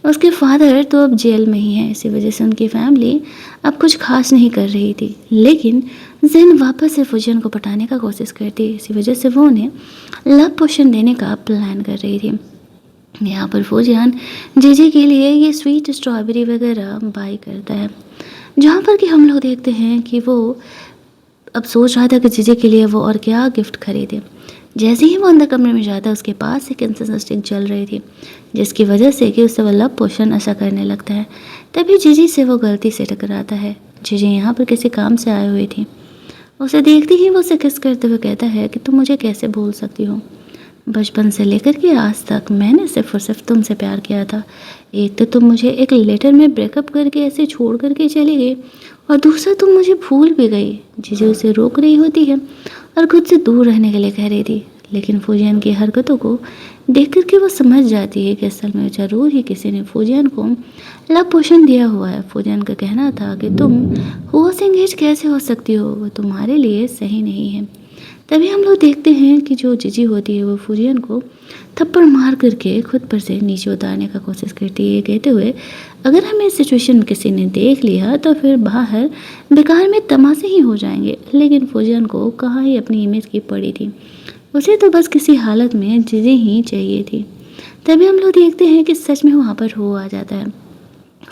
उसके फादर तो अब जेल में ही है, इसी वजह से उनकी फैमिली अब कुछ खास नहीं कर रही थी, लेकिन जिन वापस से फौजियन को पटाने का कोशिश करती, इसी वजह से वो उन्हें लव पोशन देने का प्लान कर रही थी। यहाँ पर फौजियन जीजी के लिए ये स्वीट स्ट्रॉबेरी वगैरह बाई करता है, जहाँ पर कि हम लोग देखते हैं कि वो अब सोच रहा था कि जीजे के लिए वो और क्या गिफ्ट खरीदे। जैसे ही वो अंदर कमरे में जाता है, उसके पास एक इंसेंस स्टिक जल रही थी, जिसकी वजह से कि उससे वो लव पोशन ऐसा करने लगता है। तभी जीजी से वो गलती से टकराता है। जीजी यहाँ पर किसी काम से आई हुई थी। उसे देखते ही वो उसे किस करते हुए कहता है कि तुम मुझे कैसे भूल सकती हो, बचपन से लेकर के आज तक मैंने सिर्फ और सिर्फ तुमसे प्यार किया था। एक तो तुम मुझे एक लेटर में ब्रेकअप करके ऐसे छोड़ करके चली गई, और दूसरा तुम मुझे भूल भी गई। जीजू उसे रोक रही होती है और खुद से दूर रहने के लिए कह रही थी, लेकिन फौजियन की हरकतों को देख करके वो समझ जाती है कि असल में जरूर ही किसी ने फौजियन को लव पोशन दिया हुआ है। फौजियन का कहना था कि तुम हुओ से एंगेज कैसे हो सकती हो, वो तुम्हारे लिए सही नहीं है। तभी हम लोग देखते हैं कि जो जीजी होती है वो फौजियन को थप्पड़ मार करके खुद पर से नीचे उतारने का कोशिश करती है, कहते हुए अगर हमें इस सिचुएशन में किसी ने देख लिया तो फिर बाहर बेकार में तमाशे ही हो जाएंगे। लेकिन फौजियन को कहाँ ही अपनी इमेज की पड़ी थी, उसे तो बस किसी हालत में जीजी ही चाहिए थी। तभी हम लोग देखते हैं कि सच में वहाँ पर हो आ जाता है।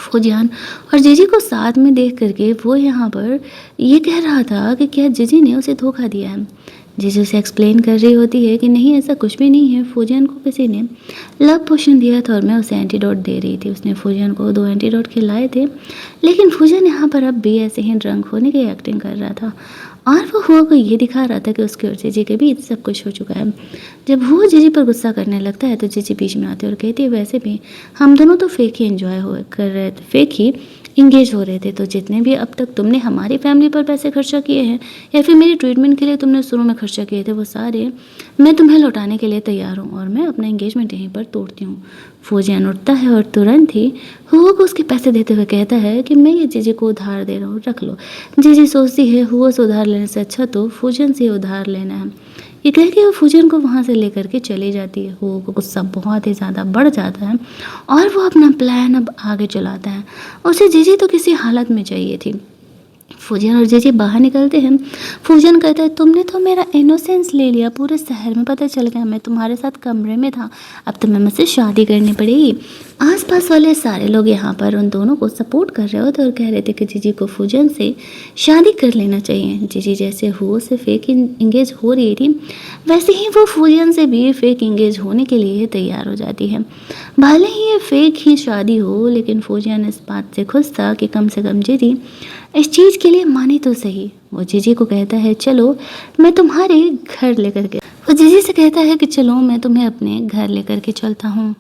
फौजियन और जीजी को साथ में देख करके वो यहाँ पर ये कह रहा था कि क्या जीजी ने उसे धोखा दिया है। जीजी उसे एक्सप्लेन कर रही होती है कि नहीं, ऐसा कुछ भी नहीं है, फौजियन को किसी ने लव पोशन दिया था और मैं उसे एंटीडोट दे रही थी। उसने फौजियन को 2 एंटीडोट खिलाए थे, लेकिन फौजियन यहाँ पर अब भी ऐसे ही ड्रंक होने की एक्टिंग कर रहा था और वो हुआ को ये दिखा रहा था कि उसके और जीजी के बीच सब कुछ हो चुका है। जब वो जीजी पर गुस्सा करने लगता है तो जीजी बीच में आती है और कहती है वैसे भी हम दोनों तो फेक ही एंजॉय कर रहे थे, फेक ही इंगेज हो रहे थे, तो जितने भी अब तक तुमने हमारी फैमिली पर पैसे खर्चा किए हैं या फिर मेरी ट्रीटमेंट के लिए तुमने शुरू में खर्चा किए थे, वो सारे मैं तुम्हें लौटाने के लिए तैयार हूँ और मैं अपना एंगेजमेंट यहीं पर तोड़ती हूँ। फौजियन उठता है और तुरंत ही हुआ को उसके पैसे देते हुए कहता है कि मैं ये जीजी को उधार दे रहा हूँ, रख लो। जीजी सोचती है हुआ से उधार लेने से अच्छा तो फौजियन से उधार लेना है। ये कह के वो फौजियन को वहाँ से लेकर के चली जाती है। हुआ को गुस्सा बहुत ही ज़्यादा बढ़ जाता है और वो अपना प्लान अब आगे चलाता है। उसे जीजी तो किसी हालत में चाहिए थी। फौजियन और जीजी बाहर निकलते हैं। फौजियन कहता है तुमने तो मेरा इनोसेंस ले लिया, पूरे शहर में पता चल गया मैं तुम्हारे साथ कमरे में था, अब तुम्हें मुझसे शादी करनी पड़ेगी। आसपास वाले सारे लोग यहाँ पर उन दोनों को सपोर्ट कर रहे होते और कह रहे थे कि जीजी को फौजियन से शादी कर लेना चाहिए। जीजी जैसे हुओ से फेक इंगेज हो रही थी, वैसे ही वो फौजियन से भी फेक इंगेज होने के लिए तैयार हो जाती है। भले ही ये फेक ही शादी हो, लेकिन फौजियन इस बात से खुश था कि कम से कम जीजी इस चीज़ के लिए मानी तो सही। वो जीजी को कहता है चलो मैं तुम्हारे घर लेकर के, वो जीजी से कहता है कि चलो मैं तुम्हें अपने घर लेकर के चलता हूँ।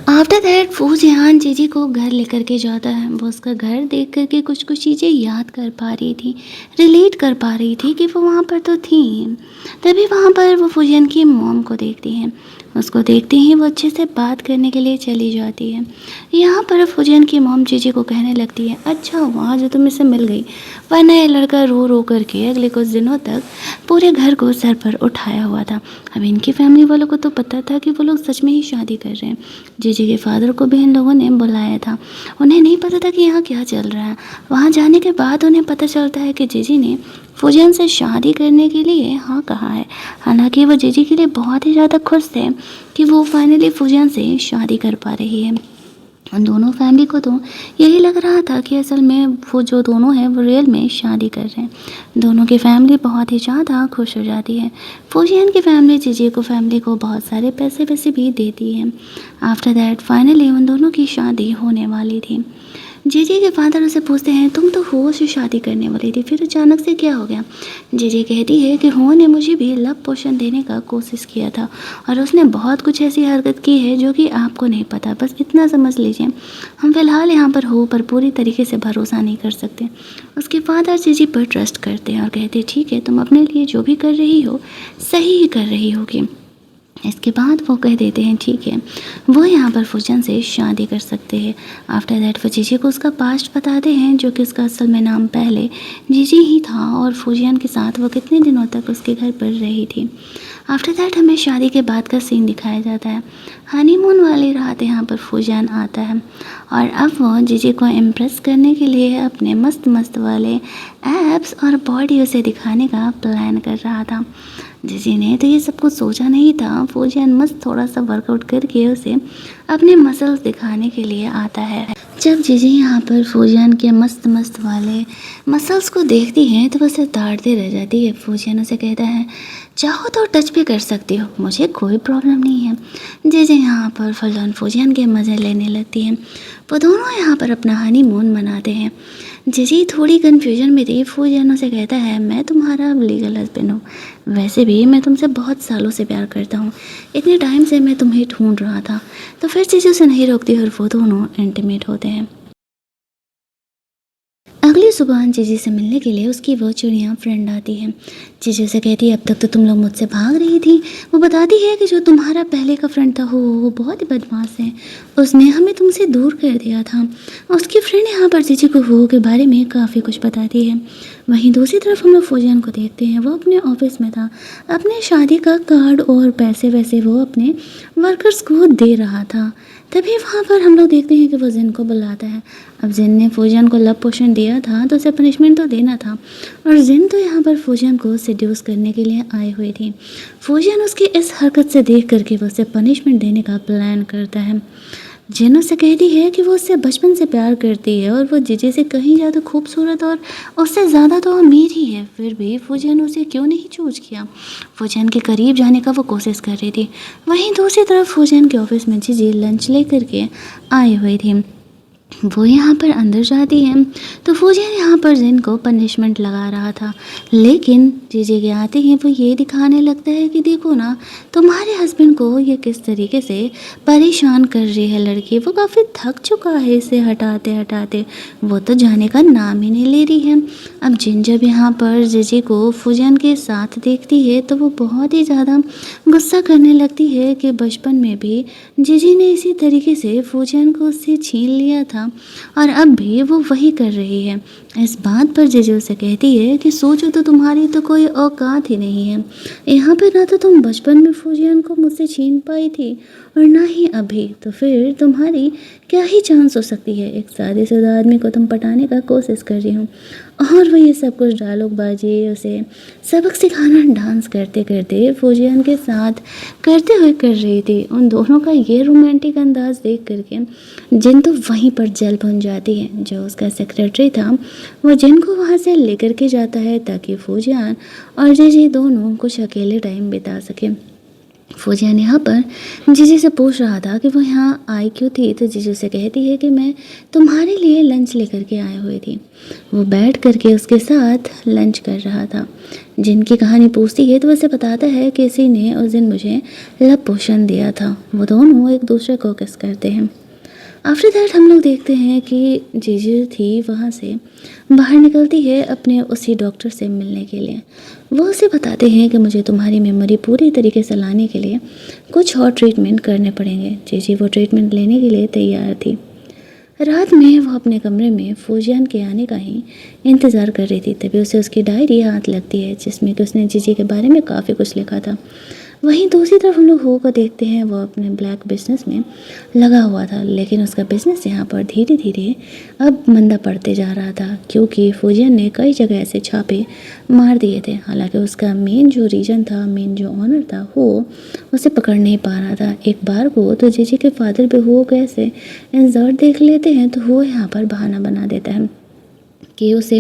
आफ्टर दैट फौजियन जीजी को घर लेकर के जाता है। वो उसका घर देख करके कुछ कुछ चीज़ें याद कर पा रही थी, रिलेट कर पा रही थी कि वो वहाँ पर तो थी। तभी वहाँ पर वो फौजियन की मॉम को देखती है। उसको देखते ही वो अच्छे से बात करने के लिए चली जाती है। यहाँ पर फुजियन की मॉम जीजी को कहने लगती है, अच्छा वहाँ जो तुम इससे मिल गई, वरना ये लड़का रो रो करके अगले कुछ दिनों तक पूरे घर को सर पर उठाया हुआ था। अब इनकी फैमिली वालों को तो पता था कि वो लोग सच में ही शादी कर रहे हैं। जीजी के फादर को भी इन लोगों ने बुलाया था। उन्हें नहीं पता था कि यहाँ क्या चल रहा है। वहाँ जाने के बाद उन्हें पता चलता है कि जीजी ने फुजियन से शादी करने के लिए हाँ कहा है। हालांकि वो जीजी के लिए बहुत ही ज़्यादा खुश थे कि वो फाइनली फुजियन से शादी कर पा रही है। उन दोनों फैमिली को तो यही लग रहा था कि असल में वो जो दोनों हैं वो रियल में शादी कर रहे हैं। दोनों की फैमिली बहुत ही ज़्यादा खुश हो जाती है। फुजियन की फैमिली जीजी को फैमिली को बहुत सारे पैसे वैसे भी देती है। आफ्टर दैट फाइनली उन दोनों की शादी होने वाली थी। जीजी के फादर उसे पूछते हैं, तुम तो हो से शादी करने वाली थी, फिर अचानक से क्या हो गया? जीजी कहती है कि हो ने मुझे भी लव पोषण देने का कोशिश किया था और उसने बहुत कुछ ऐसी हरकत की है जो कि आपको नहीं पता, बस इतना समझ लीजिए। हम फिलहाल यहाँ पर हो पर पूरी तरीके से भरोसा नहीं कर सकते। उसके फादर जीजी पर ट्रस्ट करते हैं और कहते ठीक है, तुम अपने लिए जो भी कर रही हो सही ही कर रही होगी। इसके बाद वो कह देते हैं ठीक है, वो यहाँ पर फुजियन से शादी कर सकते हैं। आफ्टर दैट वो जीजी को उसका पास्ट बताते हैं, जो कि उसका असल में नाम पहले जीजी ही था और फुजियन के साथ वो कितने दिनों तक उसके घर पर रही थी। आफ्टर दैट हमें शादी के बाद का सीन दिखाया जाता है। हनीमून वाली रात यहाँ पर फुजियन आता है और अब वो जीजी को इम्प्रेस करने के लिए अपने मस्त मस्त वाले एब्स और बॉडी उसे दिखाने का प्लान कर रहा था। जीजी ने तो ये सब कुछ सोचा नहीं था। फुजियन मस्त थोड़ा सा वर्कआउट करके उसे अपने मसल्स दिखाने के लिए आता है। जब जीजी यहाँ पर फुजियन के मस्त मस्त वाले मसल्स को देखती है तो उसे ताड़ते रह जाती है। फुजियन उसे कहता है, चाहो तो टच भी कर सकती हो, मुझे कोई प्रॉब्लम नहीं है। जीजी यहाँ पर फुल फुजियन के मज़े लेने लगती है। वो दोनों यहाँ पर अपना हनीमून मनाते हैं। जीजी थोड़ी कन्फ्यूजन में थी। फुजियन उसे कहता है, मैं तुम्हारा लीगल हस्बैंड हूँ, वैसे भी मैं तुमसे बहुत सालों से प्यार करता हूँ, इतने टाइम से मैं तुम्हें ढूंढ रहा था। तो फिर जीजी उसे नहीं रोकती और वो दोनों इंटीमेट होते हैं। अगली सुबह जीजी से मिलने के लिए उसकी वो चिड़िया फ्रेंड आती है। जीजी उसे कहती है, अब तक तो तुम लोग मुझसे भाग रही थी। वो बताती है कि जो तुम्हारा पहले का फ्रेंड था वो बहुत ही बदमाश है, उसने हमें तुमसे दूर कर दिया था। उसकी फ्रेंड यहाँ पर जीजी को हो के बारे में काफ़ी कुछ बताती है। वहीं दूसरी तरफ हम लोग फुजियन को देखते हैं। वो अपने ऑफिस में था, अपने शादी का कार्ड और पैसे वैसे वो अपने वर्कर्स को दे रहा था। तभी वहाँ पर हम लोग देखते हैं कि वो जिन को बुलाता है। अब जिन ने फुजियन को लव पोषण दिया था तो उसे पनिशमेंट तो देना था, और जिन तो यहाँ पर फुजियन को सेड्यूस करने के लिए आई हुई थी। फुजियन उसकी इस हरकत से देख करके वो उसे पनिशमेंट देने का प्लान करता है। जिन उससे कहती है कि वो उससे बचपन से प्यार करती है और वो जीजी से कहीं ज़्यादा खूबसूरत और उससे ज़्यादा तो अमीर ही है, फिर भी फुजियन उसे क्यों नहीं चूज किया। फुजियन के करीब जाने का वो कोशिश कर रही थी। वहीं दूसरी तरफ फुजियन के ऑफिस में जीजी लंच लेकर के आई हुई थी। वो यहाँ पर अंदर जाती है तो फुजियन यहाँ पर जिन को पनिशमेंट लगा रहा था, लेकिन जीजी के आते ही वो ये दिखाने लगता है कि देखो ना, तुम्हारे हस्बैंड को ये किस तरीके से परेशान कर रही है लड़की, वो काफ़ी थक चुका है इसे हटाते हटाते, वो तो जाने का नाम ही नहीं ले रही है। अब जिन जब यहाँ पर जीजी को फुजियन के साथ देखती है तो वो बहुत ही ज़्यादा गुस्सा करने लगती है कि बचपन में भी जीजी ने इसी तरीके से फुजियन को उससे छीन लिया था और अब भी वो वही कर रही है। इस बात पर जीजी उसे कहती है कि सोचो तो तुम्हारी तो कोई औकात ही नहीं है। यहाँ पर ना तो तुम बचपन में फुजियन को मुझसे छीन पाई थी और ना ही अभी, तो फिर तुम्हारी क्या ही चांस हो सकती है। एक शादीशुदा आदमी को तुम पटाने का कोशिश कर रही हूँ, और वो ये सब कुछ डायलॉगबाजी उसे सबक सिखाना डांस करते करते फुजियन के साथ करते हुए कर रही थी। उन दोनों का ये रोमांटिक अंदाज देख करके जिन तो वहीं पर जल भुन जाती है। जो उसका सेक्रेटरी था वो जिन को वहाँ से लेकर के जाता है ताकि फुजियन और जीजी दोनों कुछ अकेले टाइम बिता सके। फुजियन यहाँ पर जीजी से पूछ रहा था कि वो यहाँ आई क्यों थी, तो जीजी से कहती है कि मैं तुम्हारे लिए लंच लेकर के आई हुई थी। वो बैठ करके उसके साथ लंच कर रहा था। जिनकी कहानी पूछती है तो वैसे बताता है कि इसी ने उस दिन मुझे लव पोषण दिया था। वो दोनों एक दूसरे को किस करते हैं। आफ्टर दैट हम लोग देखते हैं कि जीजू थी वहाँ से बाहर निकलती है अपने उसी डॉक्टर से मिलने के लिए। वो उसे बताते हैं कि मुझे तुम्हारी मेमोरी पूरी तरीके से लाने के लिए कुछ और ट्रीटमेंट करने पड़ेंगे। जीजी वो ट्रीटमेंट लेने के लिए तैयार थी। रात में वो अपने कमरे में फूजियान के आने का ही इंतज़ार कर रही थी। तभी उसे उसकी डायरी हाथ लगती है जिसमें कि उसने जीजी के बारे में काफ़ी कुछ लिखा था। वहीं दूसरी तरफ हम लोग हो को देखते हैं, वो अपने ब्लैक बिजनेस में लगा हुआ था, लेकिन उसका बिजनेस यहाँ पर धीरे धीरे अब मंदा पड़ते जा रहा था क्योंकि फूजियन ने कई जगह ऐसे छापे मार दिए थे। हालांकि उसका मेन जो रीजन था, मेन जो ऑनर था, वो उसे पकड़ नहीं पा रहा था। एक बार को तो जीजी के फादर भी हो कैसे इंजर्ड देख लेते हैं तो वो यहाँ पर बहाना बना देता है कि उसे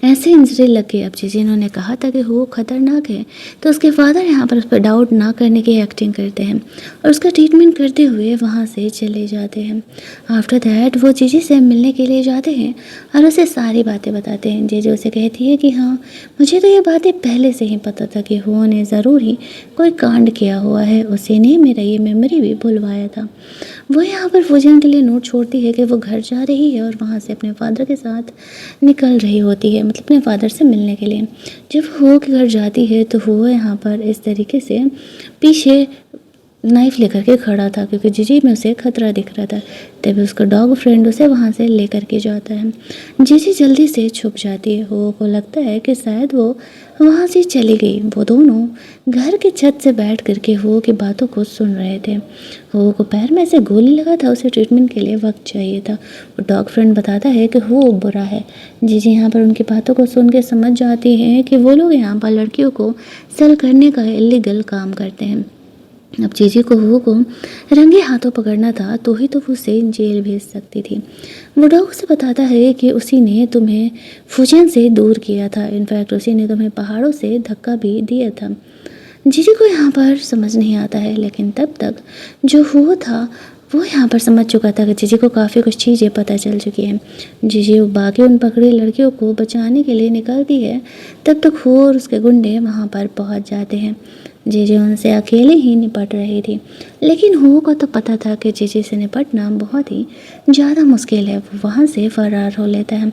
ऐसे इंजरी लग गई। अब जीजी इन्होंने कहा था कि वो खतरनाक है, तो उसके फादर यहाँ पर उस पर डाउट ना करने की एक्टिंग करते हैं और उसका ट्रीटमेंट करते हुए वहाँ से चले जाते हैं। आफ्टर दैट वो जीजी से मिलने के लिए जाते हैं और उसे सारी बातें बताते हैं। जीजी उसे कहती है कि हाँ, मुझे तो ये बातें पहले से ही पता था कि हुआ ने ज़रूर ही कोई कांड किया हुआ है, उसी ने मेरा ये मेमोरी भी भुलवाया था। वो यहाँ पर फूजियन के लिए नोट छोड़ती है कि वो घर जा रही है और वहाँ से अपने फादर के साथ निकल रही होती है, मतलब अपने फादर से मिलने के लिए। जब वो के घर जाती है तो वो यहाँ पर इस तरीके से पीछे नाइफ लेकर के खड़ा था क्योंकि जीजी में उसे खतरा दिख रहा था। तभी उसका डॉग फ्रेंड उसे वहाँ से लेकर के जाता है। जीजी जल्दी से छुप जाती है। वो को लगता है कि शायद वो वहाँ से चली गई। वो दोनों घर के छत से बैठ करके वो की बातों को सुन रहे थे। वो को पैर में ऐसे गोली लगा था, उसे ट्रीटमेंट के लिए वक्त चाहिए था। वो डॉग फ्रेंड बताता है कि वो बुरा है। जीजी यहाँ पर उनकी बातों को सुन के समझ जाती है कि वो लोग यहाँ पर लड़कियों को सेल करने का इलीगल काम करते हैं। अब जीजी को वो को रंगे हाथों पकड़ना था तो ही तो वो उसे जेल भेज सकती थी। वो डॉग से बताता है कि उसी ने तुम्हें फूजियन से दूर किया था, इनफैक्ट उसी ने तुम्हें पहाड़ों से धक्का भी दिया था। जीजी को यहाँ पर समझ नहीं आता है, लेकिन तब तक जो हुआ था वो यहाँ पर समझ चुका था कि जीजी को काफ़ी कुछ चीज़ें पता चल चुकी हैं। जीजी बाकी उन पकड़ी लड़कियों को बचाने के लिए निकलती है, तब तक वो और उसके गुंडे वहाँ पर पहुँच जाते हैं। जीजी उनसे अकेले ही निपट रही थी, लेकिन हो को तो पता था कि जीजी से निपटना बहुत ही ज़्यादा मुश्किल है। वो वहाँ से फरार हो लेता है।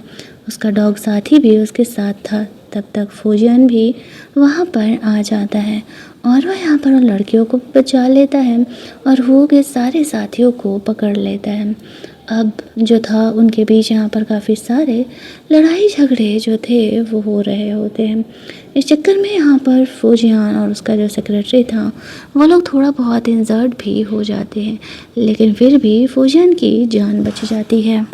उसका डॉग साथी भी उसके साथ था। तब तक फूजियन भी वहाँ पर आ जाता है और वह यहाँ पर उन लड़कियों को बचा लेता है और वो के सारे साथियों को पकड़ लेता है। अब जो था उनके बीच यहाँ पर काफ़ी सारे लड़ाई झगड़े जो थे वो हो रहे होते हैं। इस चक्कर में यहाँ पर फौजियान और उसका जो सेक्रेटरी था वो लोग थोड़ा बहुत इंजर्ड भी हो जाते हैं, लेकिन फिर भी फौजियान की जान बच जाती है।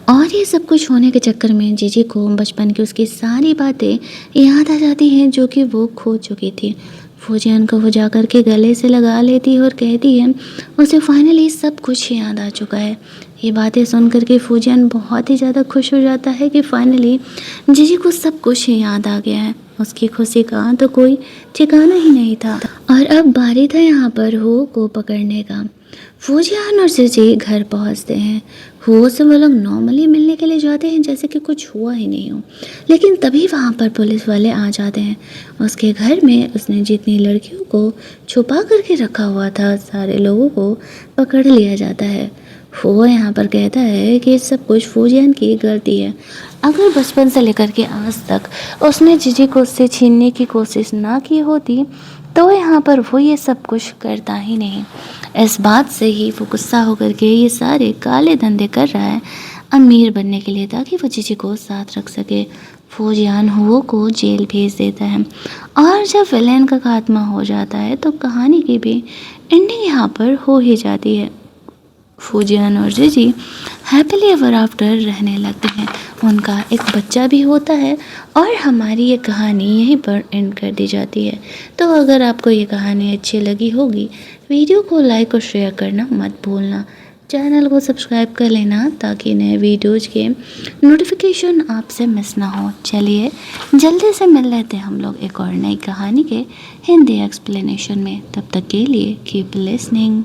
और ये सब कुछ होने के चक्कर में जीजी को बचपन की उसकी सारी बातें याद आ जाती हैं जो कि वो खो चुकी थी। फौजियान को वो जाकर के गले से लगा लेती है और कहती है उसे फाइनली सब कुछ याद आ चुका है। ये बातें सुन कर के फौजियान बहुत ही ज़्यादा खुश हो जाता है कि फाइनली जीजी को सब कुछ याद आ गया है। उसकी खुशी का तो कोई ठिकाना ही नहीं था। और अब बारी था यहाँ पर हो को पकड़ने का। फौजियान और जीजी घर पहुँचते हैं। हो से वो लोग नॉर्मली मिलने के लिए जाते हैं जैसे कि कुछ हुआ ही नहीं हो, लेकिन तभी वहाँ पर पुलिस वाले आ जाते हैं। उसके घर में उसने जितनी लड़कियों को छुपा करके रखा हुआ था सारे लोगों को पकड़ लिया जाता है। वो यहाँ पर कहता है कि सब कुछ फौजियन की गलती है। अगर बचपन से लेकर के आज तक उसने जीजी को उससे छीनने की कोशिश ना की होती तो यहाँ पर वो ये सब कुछ करता ही नहीं। इस बात से ही वो गुस्सा होकर के ये सारे काले धंधे कर रहा है अमीर बनने के लिए, ताकि वो जीजी को साथ रख सके। फौजियान हुओ को जेल भेज देता है और जब विलेन का खात्मा हो जाता है तो कहानी की भी एंडिंग यहाँ पर हो ही जाती है। फौजियान और जीजी हैप्पीली एवर आफ्टर रहने लगते हैं। उनका एक बच्चा भी होता है और हमारी ये कहानी यहीं पर एंड कर दी जाती है। तो अगर आपको ये कहानी अच्छी लगी होगी, वीडियो को लाइक और शेयर करना मत भूलना। चैनल को सब्सक्राइब कर लेना ताकि नए वीडियोज़ के नोटिफिकेशन आपसे मिस ना हो। चलिए जल्दी से मिल लेते हैं हम लोग एक और नई कहानी के हिंदी एक्सप्लेनेशन में। तब तक के लिए कीप लिसनिंग।